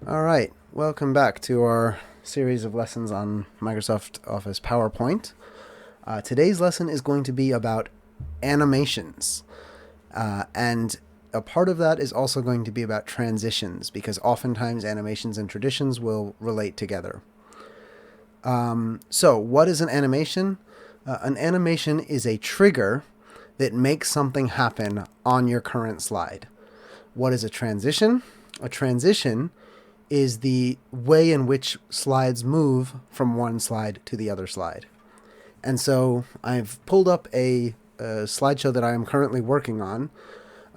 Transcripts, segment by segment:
All right, welcome back to our series of lessons on Microsoft Office PowerPoint. Today's lesson is going to be about animations, and a part of that is also going to be about transitions, because oftentimes animations and traditions will relate together. So what is an animation? An animation is a trigger that makes something happen on your current slide. What is a transition? A transition is the way in which slides move from one slide to the other slide. And so I've pulled up a slideshow that I am currently working on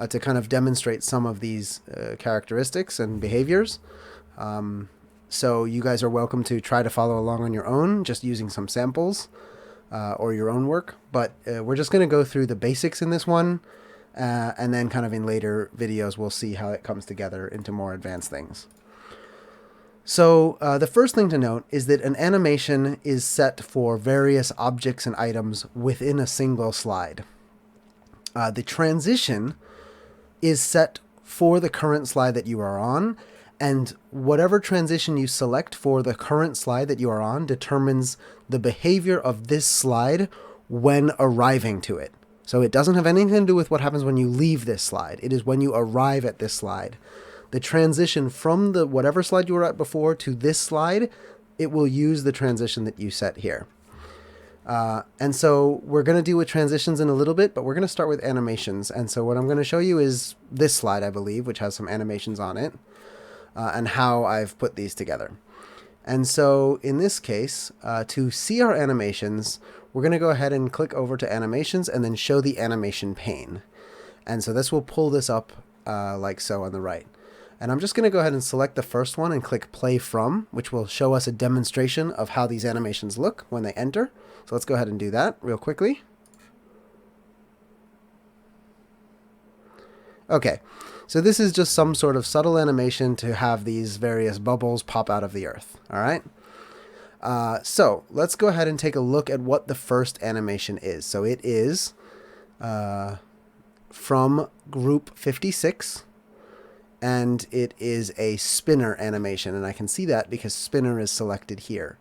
to kind of demonstrate some of these characteristics and behaviors. So you guys are welcome to try to follow along on your own, just using some samples or your own work. But we're just going to go through the basics in this one, and then kind of in later videos we'll see how it comes together into more advanced things. So the first thing to note is that an animation is set for various objects and items within a single slide. The transition is set for the current slide that you are on, and whatever transition you select for the current slide that you are on determines the behavior of this slide when arriving to it. So it doesn't have anything to do with what happens when you leave this slide. It is when you arrive at this slide. The transition from the whatever slide you were at before to this slide, it will use the transition that you set here. And so we're going to deal with transitions in a little bit, but we're going to start with animations. And so what I'm going to show you is this slide, I believe, which has some animations on it, and how I've put these together. And so in this case, to see our animations, we're going to go ahead and click over to animations and then show the animation pane. And so this will pull this up like so on the right. And I'm just going to go ahead and select the first one and click play from, which will show us a demonstration of how these animations look when they enter. So let's go ahead and do that real quickly. Okay, so this is just some sort of subtle animation to have these various bubbles pop out of the earth. All right. So let's go ahead and take a look at what the first animation is. So it is from group 56. And it is a spinner animation, and I can see that because spinner is selected here.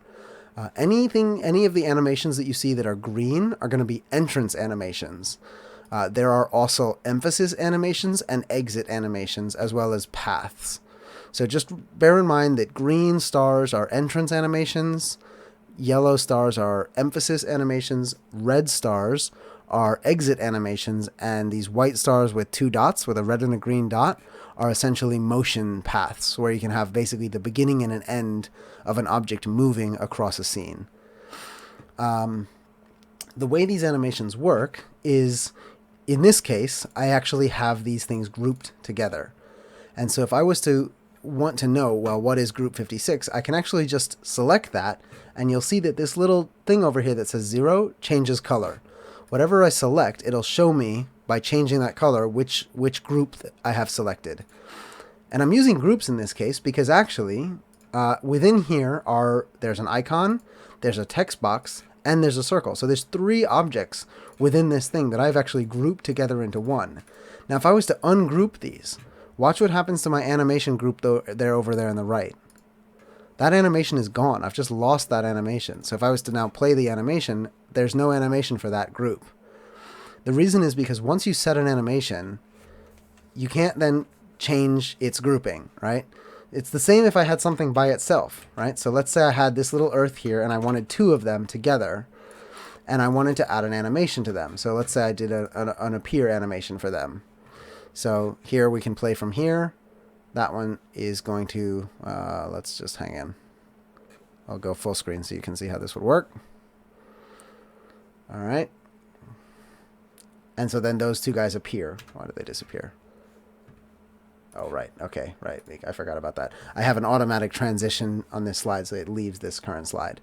Any of the animations that you see that are green are going to be entrance animations. There are also emphasis animations and exit animations, as well as paths. So just bear in mind that green stars are entrance animations, yellow stars are emphasis animations, red stars are exit animations, and these white stars with two dots, with a red and a green dot, are essentially motion paths, where you can have basically the beginning and an end of an object moving across a scene. The way these animations work is, in this case, I actually have these things grouped together. And so if I was to want to know, well, what is group 56, I can actually just select that, and you'll see that this little thing over here that says 0 changes color. Whatever I select, it'll show me by changing that color which group I have selected. And I'm using groups in this case because actually within here there's an icon, there's a text box, and there's a circle. So there's 3 objects within this thing that I've actually grouped together into one. Now if I was to ungroup these, watch what happens to my animation group there over there on the right. That animation is gone. I've just lost that animation. So if I was to now play the animation, there's no animation for that group. The reason is because once you set an animation, you can't then change its grouping, right? It's the same if I had something by itself, right? So let's say I had this little earth here and I wanted 2 of them together and I wanted to add an animation to them. So let's say I did an appear animation for them. So here we can play from here. That one is going to, let's just hang in. I'll go full screen so you can see how this would work. All right. And so then those 2 guys appear. Why did they disappear? Oh, right. Okay, right. I forgot about that. I have an automatic transition on this slide, so it leaves this current slide.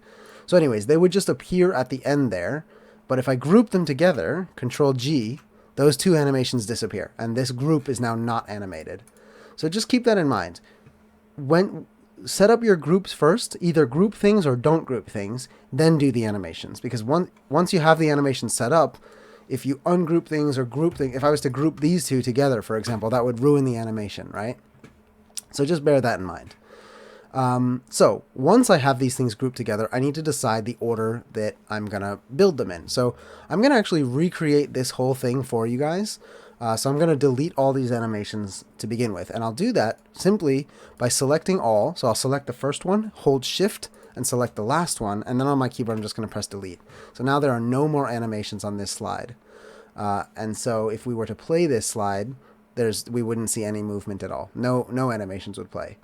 So anyways, they would just appear at the end there. But if I group them together, Control G, those 2 animations disappear. And this group is now not animated. So just keep that in mind. Set up your groups first. Either group things or don't group things. Then do the animations. Because once you have the animation set up, if you ungroup things or group things, if I was to group these 2 together, for example, that would ruin the animation, right? So just bear that in mind. So once I have these things grouped together, I need to decide the order that I'm going to build them in. So I'm going to actually recreate this whole thing for you guys. So I'm going to delete all these animations to begin with. And I'll do that simply by selecting all. So I'll select the first one, hold shift, and select the last one. And then on my keyboard, I'm just going to press delete. So now there are no more animations on this slide. And so if we were to play this slide, we wouldn't see any movement at all. No animations would play.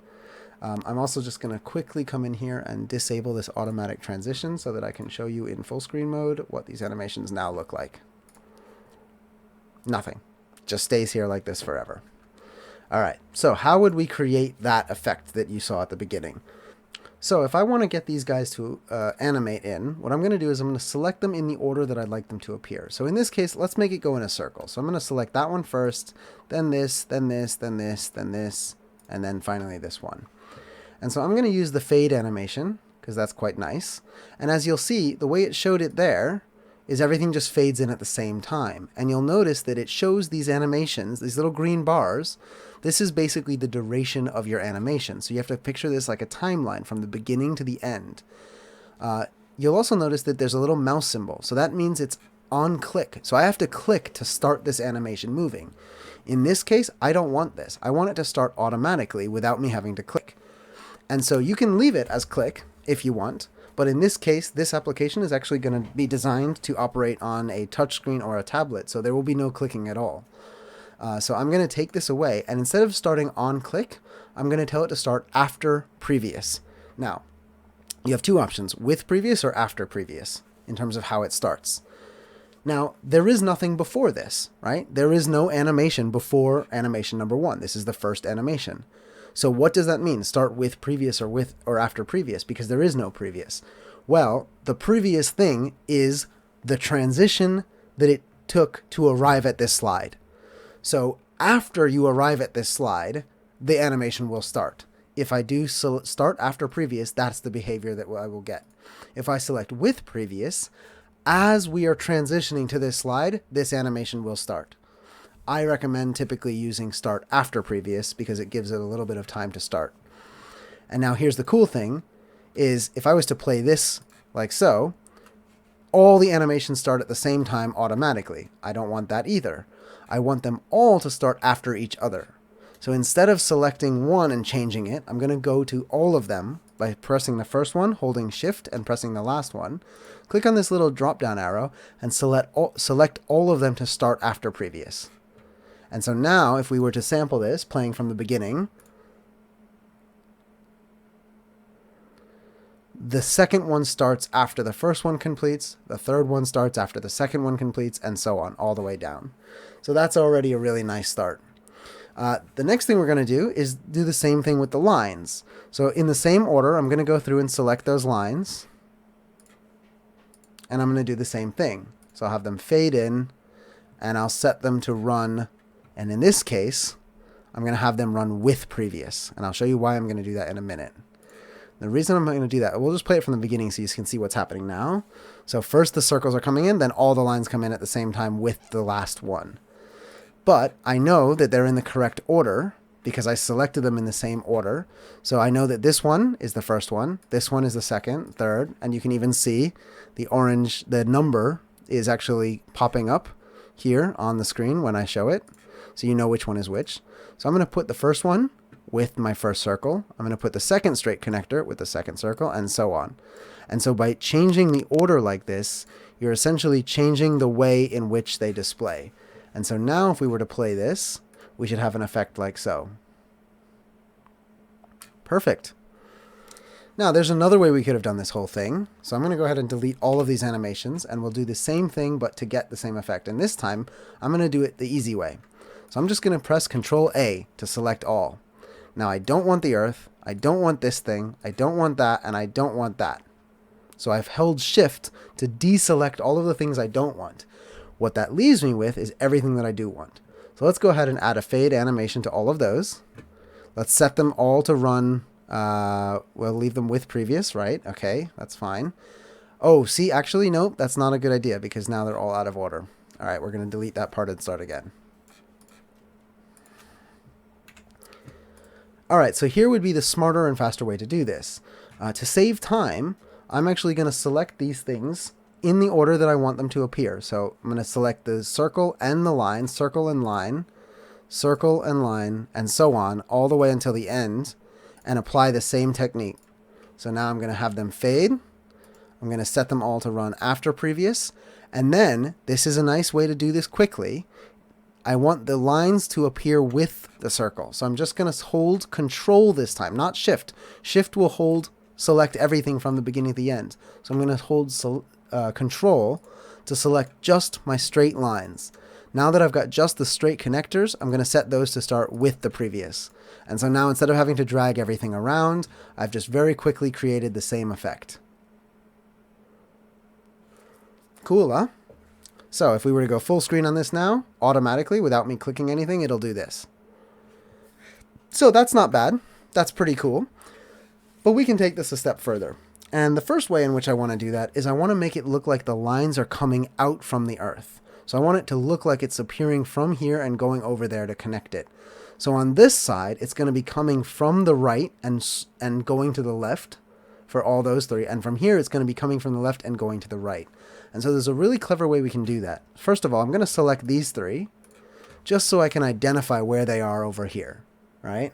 I'm also just going to quickly come in here and disable this automatic transition so that I can show you in full screen mode what these animations now look like. Nothing. Just stays here like this forever. All right, so how would we create that effect that you saw at the beginning? So if I want to get these guys to animate in, what I'm going to do is I'm going to select them in the order that I'd like them to appear. So in this case, let's make it go in a circle. So I'm going to select that one first, then this, then this, then this, then this, and then finally this one. And so I'm going to use the fade animation because that's quite nice. And as you'll see, the way it showed it there is everything just fades in at the same time. And you'll notice that it shows these animations, these little green bars. This is basically the duration of your animation. So you have to picture this like a timeline from the beginning to the end. You'll also notice that there's a little mouse symbol. So that means it's on click. So I have to click to start this animation moving. In this case, I don't want this. I want it to start automatically without me having to click. And so you can leave it as click if you want, but in this case, this application is actually going to be designed to operate on a touchscreen or a tablet, so there will be no clicking at all. So I'm going to take this away, and instead of starting on click, I'm going to tell it to start after previous. Now, you have two options, with previous or after previous, in terms of how it starts. Now, there is nothing before this, right? There is no animation before animation number 1. This is the first animation. So what does that mean? Start with previous or after previous, because there is no previous. Well, the previous thing is the transition that it took to arrive at this slide. So after you arrive at this slide, the animation will start. If I do start after previous, that's the behavior that I will get. If I select with previous, as we are transitioning to this slide, this animation will start. I recommend typically using start after previous because it gives it a little bit of time to start. And now here's the cool thing is if I was to play this like so, all the animations start at the same time automatically. I don't want that either. I want them all to start after each other. So instead of selecting one and changing it, I'm going to go to all of them by pressing the first one, holding shift and pressing the last one. Click on this little drop down arrow and select all of them to start after previous. And so now, if we were to sample this, playing from the beginning, the second one starts after the first one completes, the third one starts after the second one completes, and so on, all the way down. So that's already a really nice start. The next thing we're going to do is do the same thing with the lines. So in the same order, I'm going to go through and select those lines, and I'm going to do the same thing. So I'll have them fade in, and I'll set them to run. And in this case, I'm going to have them run with previous. And I'll show you why I'm going to do that in a minute. The reason I'm going to do that, we'll just play it from the beginning so you can see what's happening now. So first the circles are coming in, then all the lines come in at the same time with the last one. But I know that they're in the correct order because I selected them in the same order. So I know that this one is the first one, this one is the second, third, and you can even see the orange, the number is actually popping up here on the screen when I show it. So you know which one is which. So I'm going to put the first one with my first circle. I'm going to put the second straight connector with the second circle, and so on. And so by changing the order like this, you're essentially changing the way in which they display. And so now if we were to play this, we should have an effect like so. Perfect. Now there's another way we could have done this whole thing. So I'm going to go ahead and delete all of these animations, and we'll do the same thing but to get the same effect. And this time I'm going to do it the easy way. So I'm just going to press Control A to select all. Now I don't want the earth, I don't want this thing, I don't want that, and I don't want that. So I've held shift to deselect all of the things I don't want. What that leaves me with is everything that I do want. So let's go ahead and add a fade animation to all of those. Let's set them all to run, we'll leave them with previous, right? Okay, that's fine. Oh, see, actually, nope, that's not a good idea because now they're all out of order. All right, we're going to delete that part and start again. All right, so here would be the smarter and faster way to do this. To save time, I'm actually going to select these things in the order that I want them to appear. So I'm going to select the circle and the line, circle and line, circle and line, and so on, all the way until the end, and apply the same technique. So now I'm going to have them fade. I'm going to set them all to run after previous. And then, this is a nice way to do this quickly. I want the lines to appear with the circle. So I'm just going to hold Control this time, not Shift. Shift will select everything from the beginning to the end. So I'm going to hold Control to select just my straight lines. Now that I've got just the straight connectors, I'm going to set those to start with the previous. And so now instead of having to drag everything around, I've just very quickly created the same effect. Cool, huh? So if we were to go full screen on this now, automatically, without me clicking anything, it'll do this. So that's not bad. That's pretty cool. But we can take this a step further. And the first way in which I want to do that is I want to make it look like the lines are coming out from the earth. So I want it to look like it's appearing from here and going over there to connect it. So on this side, it's going to be coming from the right and going to the left for all those three. And from here, it's going to be coming from the left and going to the right. And so there's a really clever way we can do that. First of all, I'm going to select these three just so I can identify where they are over here, right?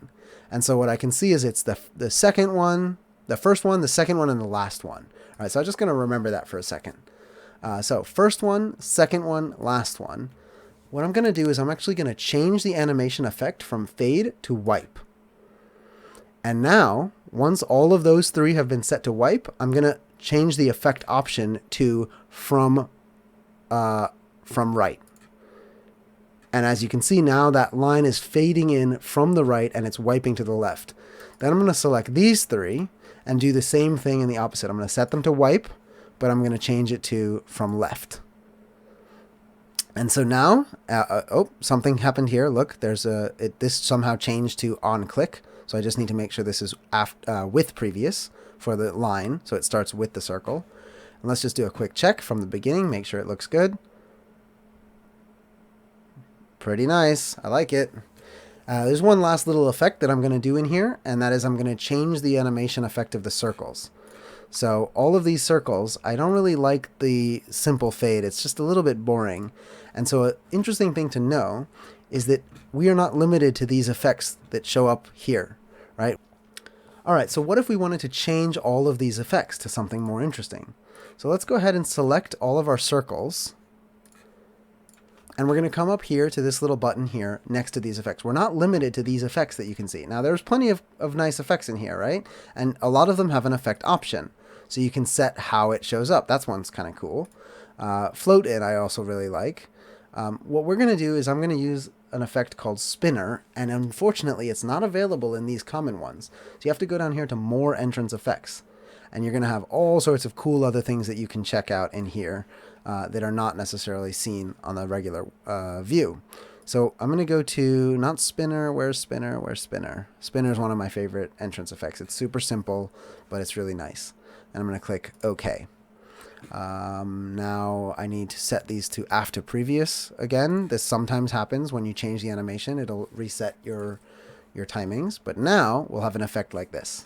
And so what I can see is it's the second one, the first one, the second one, and the last one. All right, so I'm just going to remember that for a second. So first one, second one, last one. What I'm going to do is I'm actually going to change the animation effect from fade to wipe. And now, once all of those three have been set to wipe, I'm going to change the effect option to from right. And as you can see now, that line is fading in from the right and it's wiping to the left. Then I'm going to select these three and do the same thing in the opposite. I'm going to set them to wipe, but I'm going to change it to from left. And so now, oh, something happened here. Look, this somehow changed to on click. So I just need to make sure this is with previous for the line. So it starts with the circle. And let's just do a quick check from the beginning, make sure it looks good. Pretty nice. I like it. There's one last little effect that I'm going to do in here, and that is I'm going to change the animation effect of the circles. So all of these circles, I don't really like the simple fade. It's just a little bit boring. And so an interesting thing to know is that we are not limited to these effects that show up here, right? All right, so what if we wanted to change all of these effects to something more interesting? So let's go ahead and select all of our circles. And we're going to come up here to this little button here next to these effects. We're not limited to these effects that you can see. Now, there's plenty of nice effects in here, right? And a lot of them have an effect option. So you can set how it shows up. That's one's kind of cool. Float in, I also really like. What we're going to do is I'm going to use an effect called spinner. And unfortunately, it's not available in these common ones. So you have to go down here to more entrance effects. And you're going to have all sorts of cool other things that you can check out in here that are not necessarily seen on the regular view. So I'm going to go to, not spinner, where's spinner, where's spinner? Spinner is one of my favorite entrance effects. It's super simple, but it's really nice. And I'm going to click OK. Now I need to set these to after previous again. This sometimes happens when you change the animation. It'll reset your timings. But now we'll have an effect like this.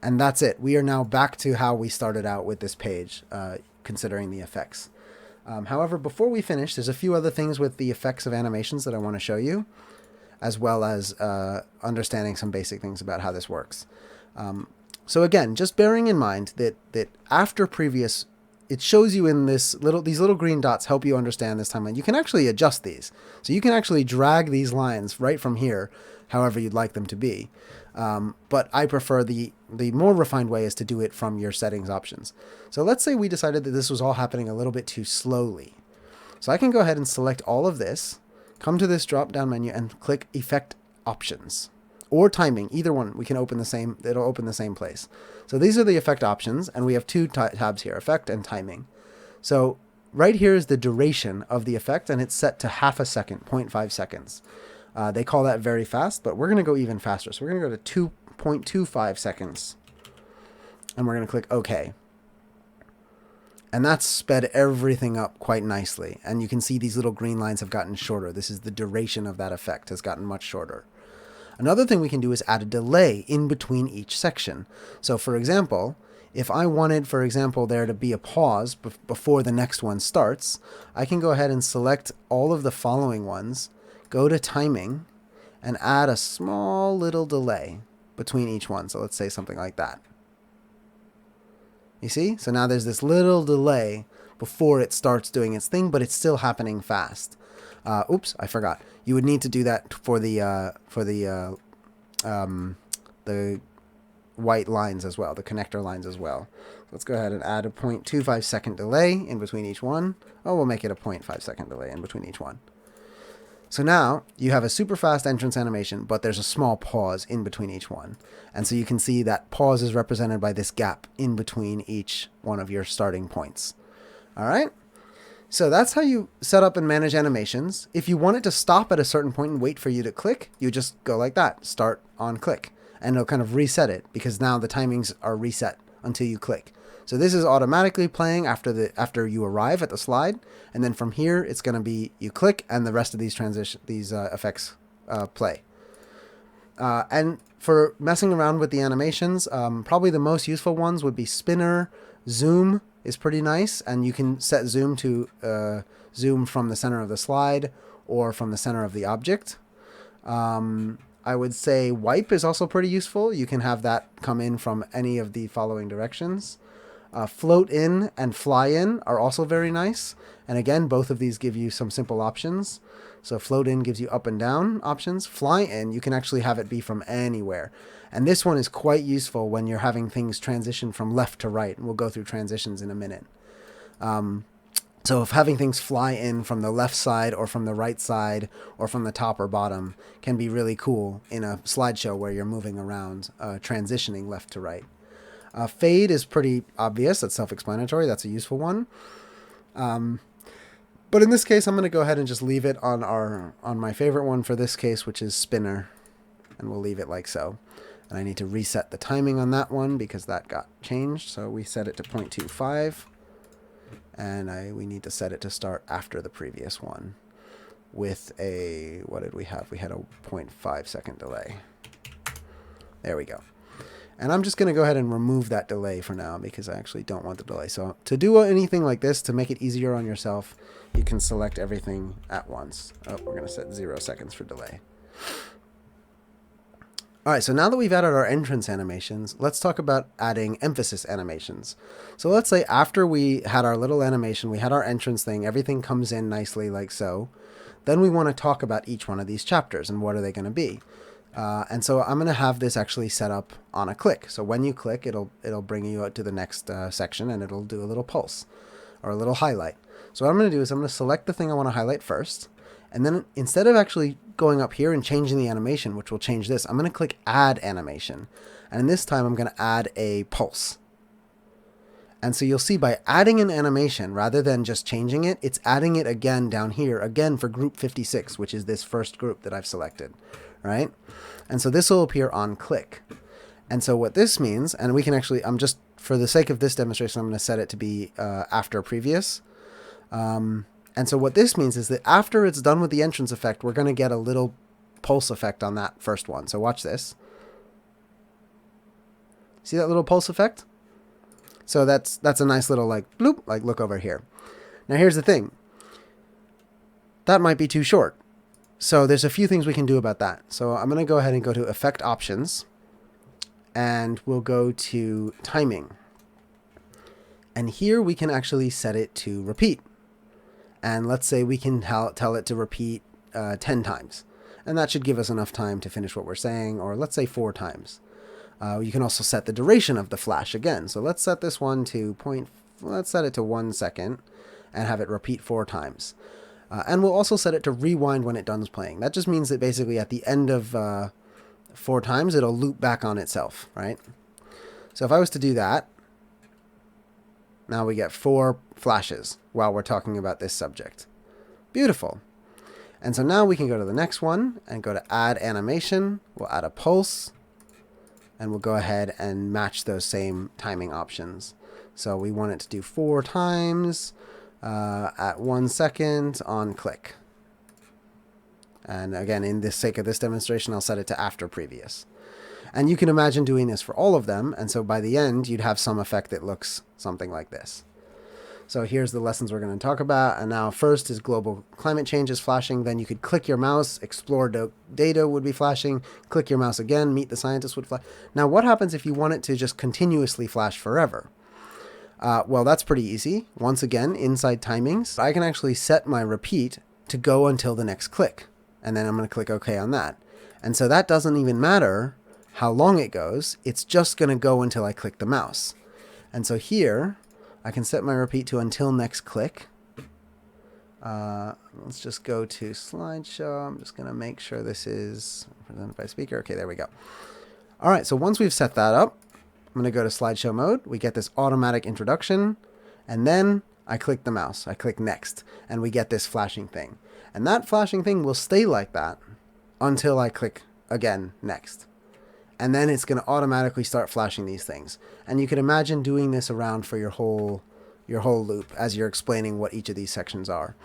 And that's it. We are now back to how we started out with this page, considering the effects. However, before we finish, there's a few other things with the effects of animations that I want to show you, as well as understanding some basic things about how this works. So again, just bearing in mind that after previous, it shows you in these little green dots help you understand this timeline. You can actually adjust these. So you can actually drag these lines right from here, however you'd like them to be. But I prefer the more refined way is to do it from your settings options. So let's say we decided that this was all happening a little bit too slowly. So I can go ahead and select all of this, come to this drop down menu and click Effect Options or Timing. Either one, we can open the same, it'll open the same place. So these are the effect options, and we have two tabs here, Effect and Timing. So right here is the duration of the effect, and it's set to half a second, 0.5 seconds. They call that very fast, but we're going to go even faster. So we're going to go to 2.25 seconds. And we're going to click OK. And that's sped everything up quite nicely. And you can see these little green lines have gotten shorter. This is the duration of that effect has gotten much shorter. Another thing we can do is add a delay in between each section. So for example, if I wanted, for example, there to be a pause before the next one starts, I can go ahead and select all of the following ones, go to timing, and add a small little delay between each one. So let's say something like that. You see? So now there's this little delay before it starts doing its thing, but it's still happening fast. Oops, I forgot. You would need to do that for the white lines as well, the connector lines as well. Let's go ahead and add a 0.25 second delay in between each one. Oh, we'll make it a 0.5 second delay in between each one. So now you have a super fast entrance animation, but there's a small pause in between each one. And so you can see that pause is represented by this gap in between each one of your starting points. All right. So that's how you set up and manage animations. If you want it to stop at a certain point and wait for you to click, you just go like that, start on click, and it'll kind of reset it because now the timings are reset until you click. So this is automatically playing after you arrive at the slide, and then from here it's going to be you click and the rest of these effects play. And for messing around with the animations, probably the most useful ones would be spinner, zoom is pretty nice, and you can set zoom to zoom from the center of the slide or from the center of the object. I would say wipe is also pretty useful. You can have that come in from any of the following directions. Float in and fly in are also very nice. And again, both of these give you some simple options. So float in gives you up and down options. Fly in, you can actually have it be from anywhere. And this one is quite useful when you're having things transition from left to right. And we'll go through transitions in a minute. So if having things fly in from the left side or from the right side or from the top or bottom can be really cool in a slideshow where you're moving around, transitioning left to right. Fade is pretty obvious. That's self-explanatory. That's a useful one. But in this case, I'm going to go ahead and just leave it on my favorite one for this case, which is spinner. And we'll leave it like so. And I need to reset the timing on that one because that got changed. So we set it to 0.25. And we need to set it to start after the previous one with a, what did we have? We had a 0.5 second delay. There we go. And I'm just going to go ahead and remove that delay for now because I actually don't want the delay. So to do anything like this, to make it easier on yourself, you can select everything at once. Oh, we're going to set 0 seconds for delay. All right, so now that we've added our entrance animations, let's talk about adding emphasis animations. So let's say after we had our little animation, we had our entrance thing, everything comes in nicely like so. Then we want to talk about each one of these chapters and what are they going to be. And so I'm going to have this actually set up on a click. So when you click, it'll bring you out to the next section and it'll do a little pulse or a little highlight. So what I'm going to do is I'm going to select the thing I want to highlight first. And then instead of actually going up here and changing the animation, which will change this, I'm going to click Add Animation. And this time I'm going to add a pulse. And so you'll see by adding an animation, rather than just changing it, it's adding it again down here, again for group 56, which is this first group that I've selected, right? And so this will appear on click. And so what this means, and we can actually, just for the sake of this demonstration, I'm going to set it to be after previous. And so what this means is that after it's done with the entrance effect, we're going to get a little pulse effect on that first one. So watch this. See that little pulse effect? So that's a nice little like bloop, like look over here. Now here's the thing. That might be too short. So there's a few things we can do about that. So I'm going to go ahead and go to Effect Options. And we'll go to Timing. And here we can actually set it to repeat. And let's say we can tell it to repeat 10 times. And that should give us enough time to finish what we're saying, or let's say 4 times. You can also set the duration of the flash again. So let's set this one to let's set it to 1 second and have it repeat 4 times. And we'll also set it to rewind when it done playing. That just means that basically at the end of 4 times, it'll loop back on itself, right? So if I was to do that, now we get 4 flashes while we're talking about this subject. Beautiful. And so now we can go to the next one and go to Add Animation. We'll add a pulse. And we'll go ahead and match those same timing options. So we want it to do 4 times at 1 second on click. And again, in the sake of this demonstration, I'll set it to after previous. And you can imagine doing this for all of them. And so by the end, you'd have some effect that looks something like this. So here's the lessons we're going to talk about. And now first is global climate change is flashing. Then you could click your mouse, explore data would be flashing. Click your mouse again, meet the scientist would flash. Now what happens if you want it to just continuously flash forever? Well, that's pretty easy. Once again, inside timings, I can actually set my repeat to go until the next click. And then I'm going to click OK on that. And so that doesn't even matter how long it goes. It's just going to go until I click the mouse. And so here, I can set my repeat to until next click. Let's just go to slideshow. I'm just going to make sure this is presented by speaker. Okay, there we go. All right, so once we've set that up, I'm going to go to slideshow mode. We get this automatic introduction. And then I click the mouse. I click next. And we get this flashing thing. And that flashing thing will stay like that until I click again next. And then it's going to automatically start flashing these things. And you can imagine doing this around for your whole loop as you're explaining what each of these sections are.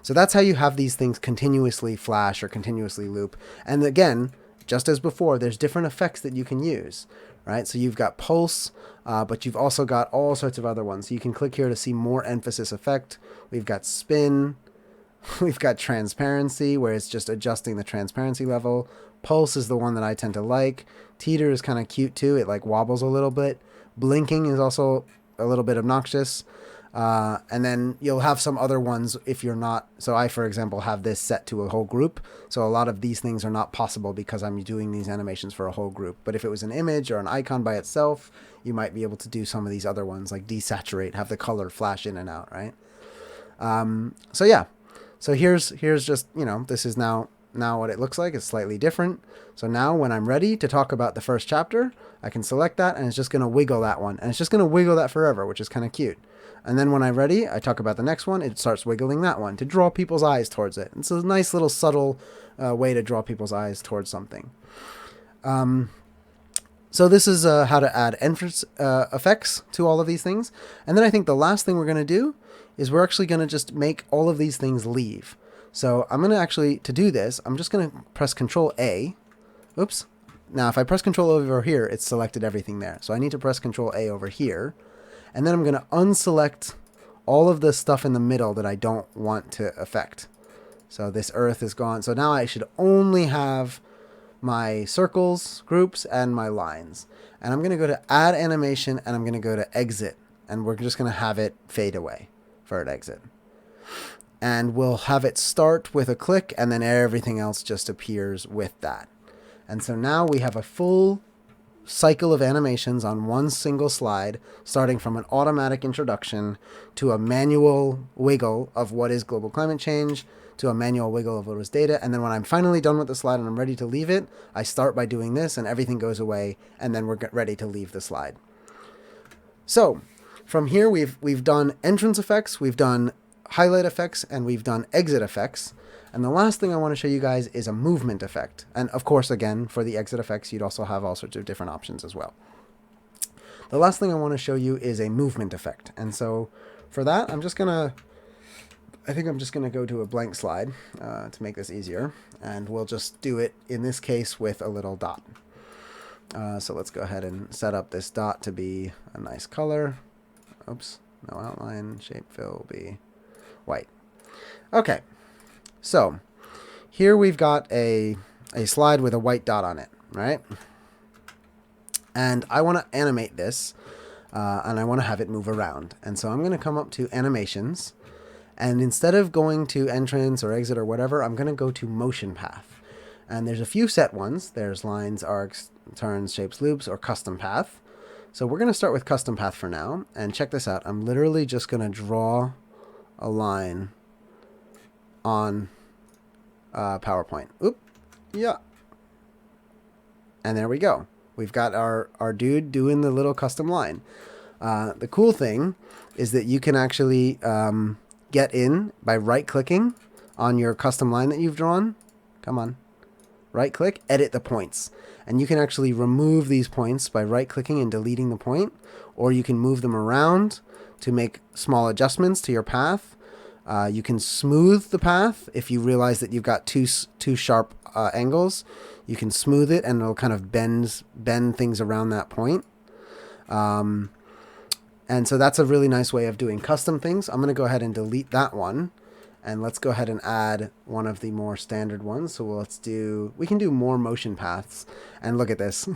So that's how you have these things continuously flash or continuously loop. And again, just as before, there's different effects that you can use, right? So you've got pulse, but you've also got all sorts of other ones. So you can click here to see more emphasis effect. We've got spin. We've got transparency, where it's just adjusting the transparency level. Pulse is the one that I tend to like. Teeter is kind of cute too. It like wobbles a little bit. Blinking is also a little bit obnoxious. And then you'll have some other ones if you're not. So I, for example, have this set to a whole group. So a lot of these things are not possible because I'm doing these animations for a whole group. But if it was an image or an icon by itself, you might be able to do some of these other ones like desaturate, have the color flash in and out, right? So yeah. So here's just, this is now what it looks like. It's slightly different. So now when I'm ready to talk about the first chapter, I can select that and it's just going to wiggle that one. And it's just going to wiggle that forever, which is kind of cute. And then when I'm ready, I talk about the next one. It starts wiggling that one to draw people's eyes towards it. It's a nice little subtle way to draw people's eyes towards something. So this is how to add entrance effects to all of these things. And then I think the last thing we're going to do is we're actually going to just make all of these things leave. So I'm going to actually, to do this, I'm just going to press Control A. Oops. Now, if I press Control over here, it's selected everything there. So I need to press Control A over here. And then I'm going to unselect all of the stuff in the middle that I don't want to affect. So this earth is gone. So now I should only have my circles, groups, and my lines. And I'm going to go to Add Animation, and I'm going to go to Exit. And we're just going to have it fade away for an exit. And we'll have it start with a click, and then everything else just appears with that. And so now we have a full cycle of animations on one single slide, starting from an automatic introduction to a manual wiggle of what is global climate change, to a manual wiggle of what is data. And then when I'm finally done with the slide and I'm ready to leave it, I start by doing this and everything goes away, and then we're ready to leave the slide. So from here, we've done entrance effects, we've done highlight effects, and we've done exit effects. And the last thing I want to show you guys is a movement effect. And of course, again, for the exit effects, you'd also have all sorts of different options as well. The last thing I want to show you is a movement effect. And so for that, I'm just going to go to a blank slide to make this easier. And we'll just do it, in this case, with a little dot. So let's go ahead and set up this dot to be a nice color. Oops, no outline, shape fill will be white. Okay, so here we've got a slide with a white dot on it, right? And I want to animate this, and I want to have it move around. And so I'm going to come up to Animations, and instead of going to Entrance or Exit or whatever, I'm going to go to Motion Path. And there's a few set ones. There's lines, arcs, turns, shapes, loops, or Custom Path. So we're going to start with Custom Path for now, and check this out. I'm literally just going to draw a line on PowerPoint. Oop, yeah. And there we go. We've got our dude doing the little custom line. The cool thing is that you can actually get in by right-clicking on your custom line that you've drawn. Come on. right click, edit the points. And you can actually remove these points by right clicking and deleting the point, or you can move them around to make small adjustments to your path. You can smooth the path if you realize that you've got two sharp angles. You can smooth it and it'll kind of bend things around that point. And so that's a really nice way of doing custom things. I'm going to go ahead and delete that one. And let's go ahead and add one of the more standard ones. So we can do more motion paths. And look at this.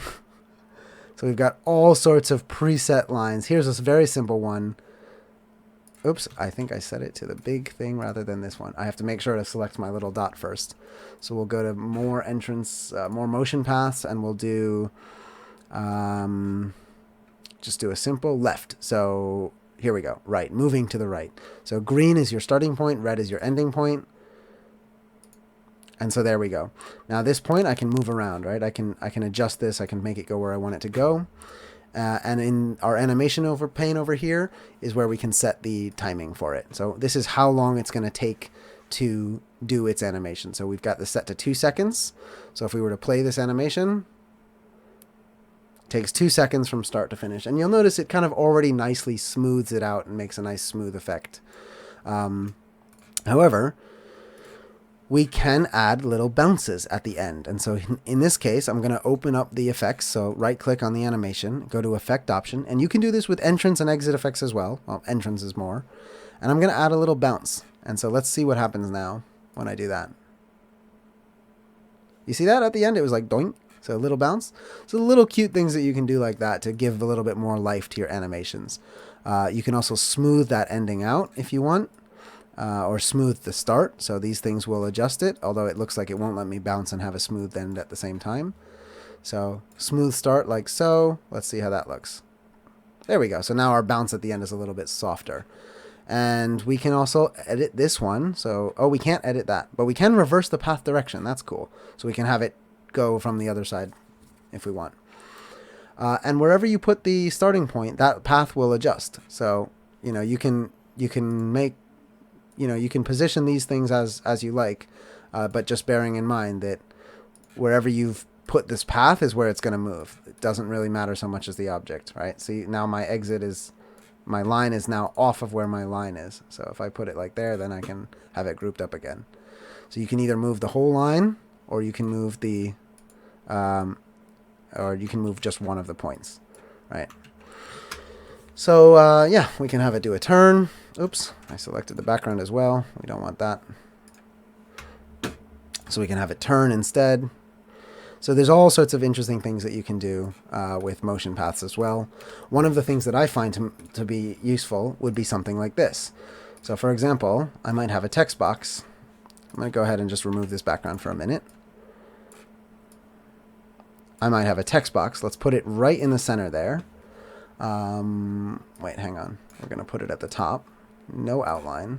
So we've got all sorts of preset lines. Here's this very simple one. Oops, I think I set it to the big thing rather than this one. I have to make sure to select my little dot first. So we'll go to more entrance, more motion paths, and we'll do, just do a simple left. So here we go, right, moving to the right. So green is your starting point, red is your ending point. And so there we go. Now this point I can move around, right? I can adjust this, I can make it go where I want it to go. And in our animation pane over here is where we can set the timing for it. So this is how long it's going to take to do its animation. So we've got this set to 2 seconds. So if we were to play this animation, it takes 2 seconds from start to finish. And you'll notice it kind of already nicely smooths it out and makes a nice smooth effect. However, we can add little bounces at the end. And so in this case, I'm going to open up the effects. So right click on the animation, go to effect option, and you can do this with entrance and exit effects as well. Well, entrance is more. And I'm going to add a little bounce. And so let's see what happens now when I do that. You see that at the end? It was like doink. So a little bounce. So little cute things that you can do like that to give a little bit more life to your animations. You can also smooth that ending out if you want. Or smooth the start, so these things will adjust it, although it looks like it won't let me bounce and have a smooth end at the same time. So smooth start like so. Let's see how that looks. There we go. So now our bounce at the end is a little bit softer. And we can also edit this one. So, we can't edit that, but we can reverse the path direction. That's cool. So we can have it go from the other side if we want. And wherever you put the starting point, that path will adjust. So, you can make, you can position these things as you like, but just bearing in mind that wherever you've put this path is where it's going to move. It doesn't really matter so much as the object, right? See, now my line is now off of where my line is. So if I put it like there, then I can have it grouped up again. So you can either move the whole line, or you can move just one of the points, right? So, yeah, we can have it do a turn. Oops, I selected the background as well. We don't want that. So we can have it turn instead. So there's all sorts of interesting things that you can do with motion paths as well. One of the things that I find to be useful would be something like this. So for example, I might have a text box. I'm going to go ahead and just remove this background for a minute. I might have a text box. Let's put it right in the center there. Wait, hang on. We're going to put it at the top. No outline.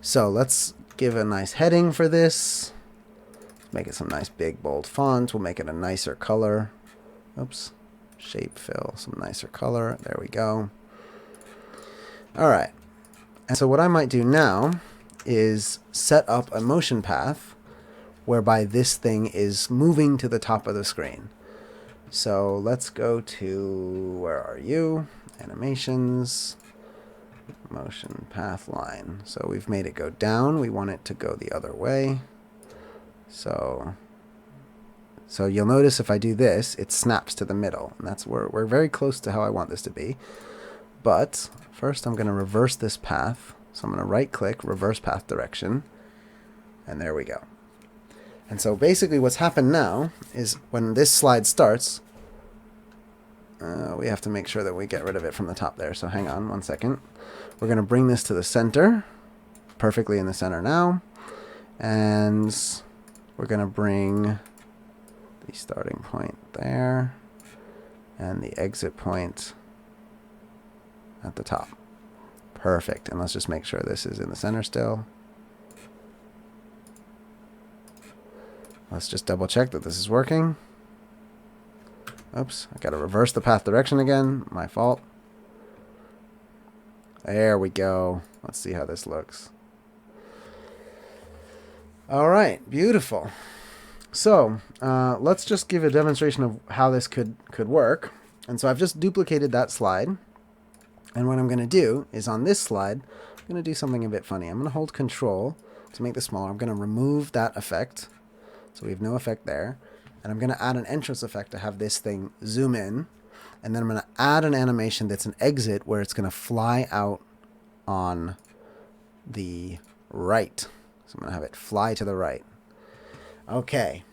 So let's give a nice heading for this. Make it some nice big bold font. We'll make it a nicer color. Oops. Shape fill, some nicer color. There we go. All right. And so what I might do now is set up a motion path whereby this thing is moving to the top of the screen. So let's go to, where are you? Animations, motion path line. So we've made it go down. We want it to go the other way. So you'll notice if I do this, it snaps to the middle. And that's where we're very close to how I want this to be. But first I'm going to reverse this path. So I'm going to right click, reverse path direction. And there we go. And so basically what's happened now is when this slide starts, we have to make sure that we get rid of it from the top there. So hang on 1 second. We're going to bring this to the center, perfectly in the center now. And we're going to bring the starting point there and the exit point at the top. Perfect. And let's just make sure this is in the center still. Let's just double check that this is working. Oops, I got to reverse the path direction again. My fault. There we go. Let's see how this looks. All right, beautiful. So let's just give a demonstration of how this could work. And so I've just duplicated that slide. And what I'm going to do is on this slide, I'm going to do something a bit funny. I'm going to hold Control to make this smaller. I'm going to remove that effect. So we have no effect there. And I'm going to add an entrance effect to have this thing zoom in. And then I'm going to add an animation that's an exit where it's going to fly out on the right. So I'm going to have it fly to the right. Okay.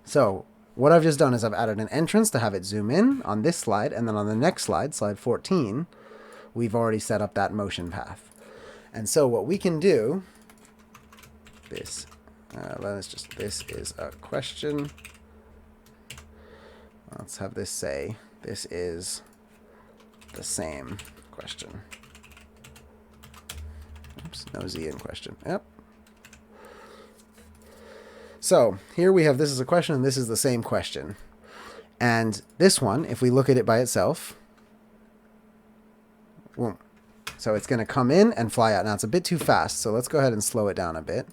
So what I've just done is I've added an entrance to have it zoom in on this slide. And then on the next slide, slide 14, we've already set up that motion path. And so what we can do, this is a question. Let's have this say, this is the same question. Oops, no Z in question. Yep. So here we have, this is a question and this is the same question. And this one, if we look at it by itself, boom. So it's going to come in and fly out. Now it's a bit too fast, so let's go ahead and slow it down a bit.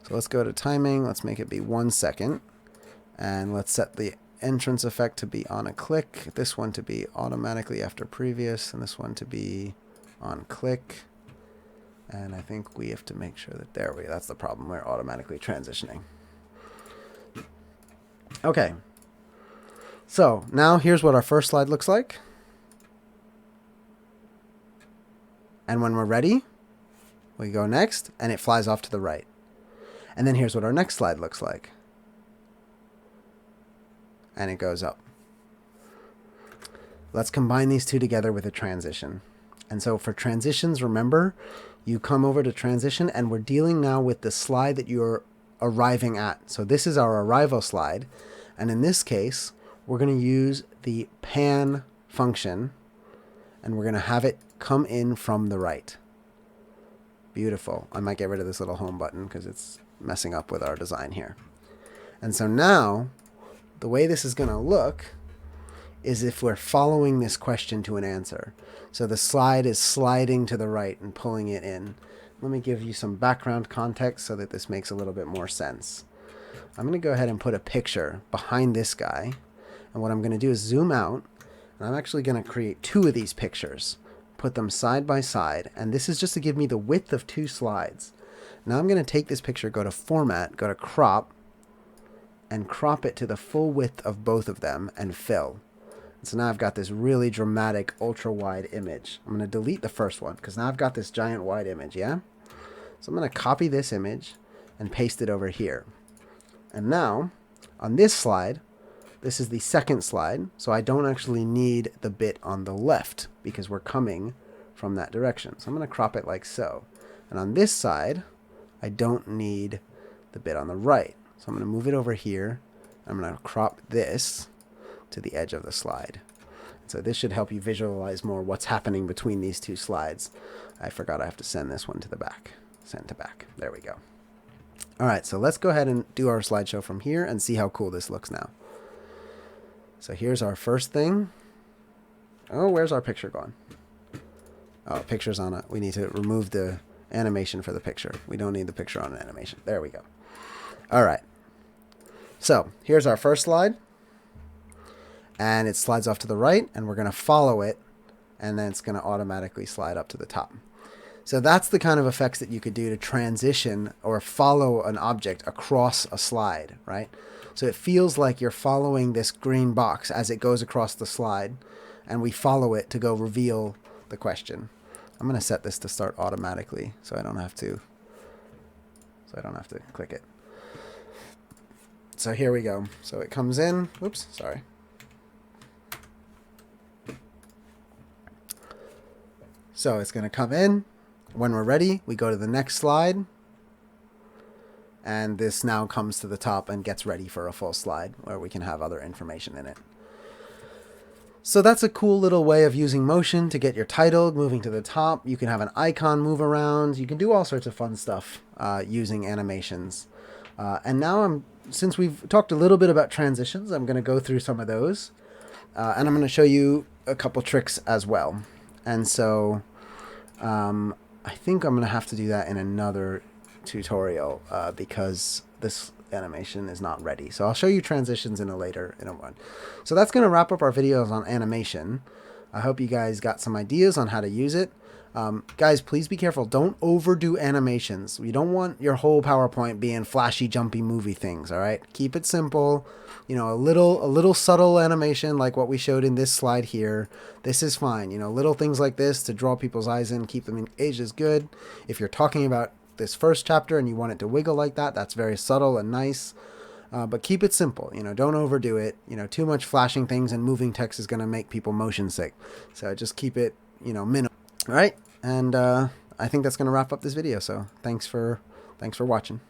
So let's go to timing. Let's make it be 1 second. And let's set the entrance effect to be on a click. This one to be automatically after previous. And this one to be on click. And I think we have to make sure that that's the problem. We're automatically transitioning. Okay. So now here's what our first slide looks like. And when we're ready, we go next, and it flies off to the right. And then here's what our next slide looks like. And it goes up. Let's combine these two together with a transition. And so for transitions, remember, you come over to transition, and we're dealing now with the slide that you're arriving at. So this is our arrival slide. And in this case, we're going to use the pan function, and we're going to have it come in from the right. Beautiful. I might get rid of this little home button because it's messing up with our design here. And so now, the way this is going to look is if we're following this question to an answer. So the slide is sliding to the right and pulling it in. Let me give you some background context so that this makes a little bit more sense. I'm going to go ahead and put a picture behind this guy. And what I'm going to do is zoom out. And I'm actually going to create 2 of these pictures. Put them side by side. And this is just to give me the width of 2 slides. Now I'm going to take this picture, go to Format, go to Crop, and crop it to the full width of both of them and fill. And so now I've got this really dramatic ultra-wide image. I'm going to delete the first one because now I've got this giant wide image, yeah? So I'm going to copy this image and paste it over here. And now, on this slide, this is the second slide, so I don't actually need the bit on the left because we're coming from that direction. So I'm going to crop it like so. And on this side, I don't need the bit on the right. So I'm going to move it over here. I'm going to crop this to the edge of the slide. So this should help you visualize more what's happening between these 2 slides. I forgot I have to send this one to the back. Send to back. There we go. All right, so let's go ahead and do our slideshow from here and see how cool this looks now. So here's our first thing. Oh, where's our picture gone? Oh, picture's on it. We need to remove the animation for the picture. We don't need the picture on an animation. There we go. All right. So here's our first slide. And it slides off to the right, and we're going to follow it, and then it's going to automatically slide up to the top. So that's the kind of effects that you could do to transition or follow an object across a slide, right? So it feels like you're following this green box as it goes across the slide, and we follow it to go reveal the question. I'm going to set this to start automatically so I don't have to click it. So here we go. So it comes in. Oops, sorry. So it's going to come in. When we're ready, we go to the next slide. And this now comes to the top and gets ready for a full slide where we can have other information in it. So that's a cool little way of using motion to get your title moving to the top. You can have an icon move around. You can do all sorts of fun stuff using animations. And now since we've talked a little bit about transitions, I'm going to go through some of those. And I'm going to show you a couple tricks as well. And so I think I'm going to have to do that in another tutorial because this animation is not ready. So I'll show you transitions in a one. So that's going to wrap up our videos on animation. I hope you guys got some ideas on how to use it. Guys, please be careful. Don't overdo animations. You don't want your whole PowerPoint being flashy, jumpy movie things, all right? Keep it simple. You know, a little subtle animation like what we showed in this slide here. This is fine. You know, little things like this to draw people's eyes in, keep them engaged is good. If you're talking about this first chapter and you want it to wiggle like that, that's very subtle and nice. But keep it simple. You know, don't overdo it. You know, too much flashing things and moving text is going to make people motion sick. So just keep it, you know, minimal. All right. And I think that's going to wrap up this video. So thanks for watching.